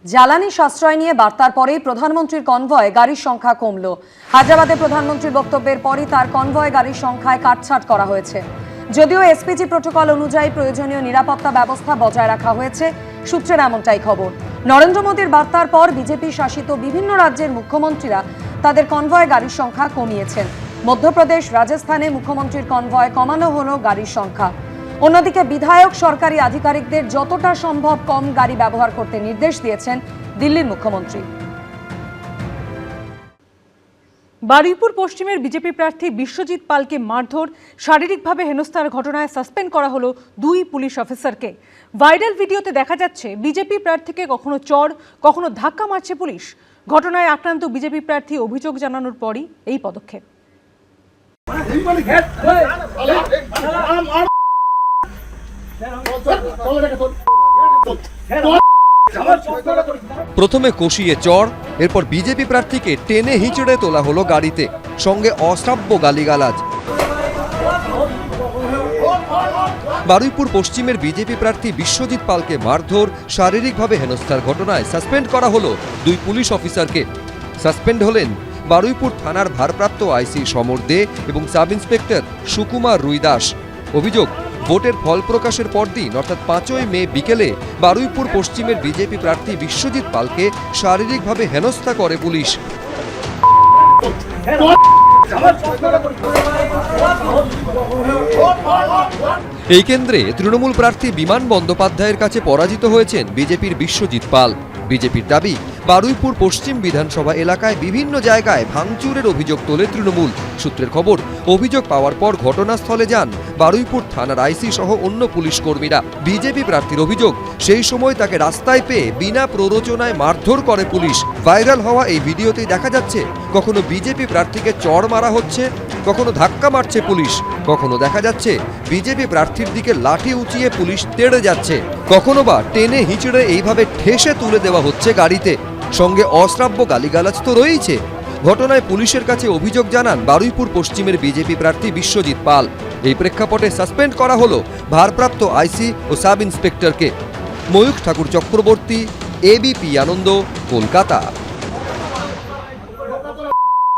জ্বালানি সাশ্রয় নিয়ে বার্তার পরেই প্রধানমন্ত্রীর কনভয় গাড়ির সংখ্যা কমল। হায়দ্রাবাদে প্রধানমন্ত্রীর বক্তব্যের পরই তার কনভয় গাড়ির সংখ্যায় কাটছাঁট করা হয়েছে। যদিও এসপিজি প্রোটোকল অনুযায়ী প্রয়োজনীয় নিরাপত্তা ব্যবস্থা বজায় রাখা হয়েছে, সূত্রের এমনটাই খবর। নরেন্দ্র মোদীর বার্তার পর বিজেপি শাসিত বিভিন্ন রাজ্যের মুখ্যমন্ত্রীরা তাদের কনভয় গাড়ির সংখ্যা কমিয়েছেন। মধ্যপ্রদেশ, রাজস্থানে মুখ্যমন্ত্রীর কনভয় কমানো হলো গাড়ির সংখ্যা। অন্যদিকে বিধায়ক, সরকারি আধিকারিকদের যতটা সম্ভব কম গাড়ি ব্যবহার করতে নির্দেশ দিয়েছেন দিল্লির মুখ্যমন্ত্রী। বারুইপুর পশ্চিমের বিজেপি প্রার্থী বিশ্বজিৎ পালকে মারধর, শারীরিকভাবে হেনস্থার ঘটনায় সাসপেন্ড করা হলো 2 পুলিশ অফিসারকে। ভাইরাল ভিডিওতে দেখা যাচ্ছে বিজেপি প্রার্থীকে কখনো চড়, কখনো ধাক্কা মারছে পুলিশ। ঘটনায় আক্রান্ত বিজেপি প্রার্থী অভিযোগ জানানোর পরই এই পদক্ষেপ। প্রথমে কষিয়ে চড়, এরপর বিজেপি প্রার্থীকে টেনে হিঁচড়ে তোলা হলো গাড়িতে, সঙ্গে অশ্রাব্য গালিগালাজ। বারুইপুর পশ্চিমের বিজেপি প্রার্থী বিশ্বজিৎ পালকে মারধর, শারীরিকভাবে হেনস্থার ঘটনায় সাসপেন্ড করা হলো 2 পুলিশ অফিসারকে। সাসপেন্ড হলেন বারুইপুর থানার ভারপ্রাপ্ত আইসি সমর দে এবং সাব ইন্সপেক্টর সুকুমার রুইদাস। অভিযোগ, ভোটের ফল প্রকাশের পরদিন অর্থাৎ 5ই মে বিকেলে বারুইপুর পশ্চিমের বিজেপি প্রার্থী বিশ্বজিৎ পালকে শারীরিকভাবে হেনস্থা করে পুলিশ। এই কেন্দ্রে তৃণমূল প্রার্থী বিমান বন্দ্যোপাধ্যায়ের কাছে পরাজিত হয়েছেন বিজেপির বিশ্বজিৎ পাল। বিজেপির দাবি, বারুইপুর পশ্চিম বিধানসভা এলাকায় বিভিন্ন জায়গায় ভাঙচুরের অভিযোগ তোলে তৃণমূল। সূত্রের খবর, অভিযোগ পাওয়ার পর ঘটনাস্থলে যান বারুইপুর থানার আইসি সহ অন্য পুলিশ কর্মীরা। বিজেপি প্রার্থীর অভিযোগ, সেই সময় তাকে রাস্তায় পেয়ে বিনা প্ররোচনায় মারধর করে পুলিশ। ভাইরাল হওয়া এই ভিডিওতেই দেখা যাচ্ছে কখনো বিজেপি প্রার্থীকে চড় মারা হচ্ছে, কখনো ধাক্কা মারছে পুলিশ, কখনো দেখা যাচ্ছে বিজেপি প্রার্থীর দিকে লাঠি উঁচিয়ে পুলিশ তেড়ে যাচ্ছে, কখনো বা টেনে হিঁচড়ে এইভাবে ঠেসে তুলে দেওয়া হচ্ছে গাড়িতে। সঙ্গে অশ্রাব্য গালিগালাজ তো রয়েছে। ঘটনায় পুলিশের কাছে অভিযোগ জানান বারুইপুর পশ্চিমের বিজেপি প্রার্থী বিশ্বজিৎ পাল। এই প্রেক্ষাপটে সাসপেন্ড করা হলো ভারপ্রাপ্ত আইসি ও সাব ইন্সপেক্টরকে। ময়ূখ ঠাকুর চক্রবর্তী, এবিপি আনন্দ, কলকাতা।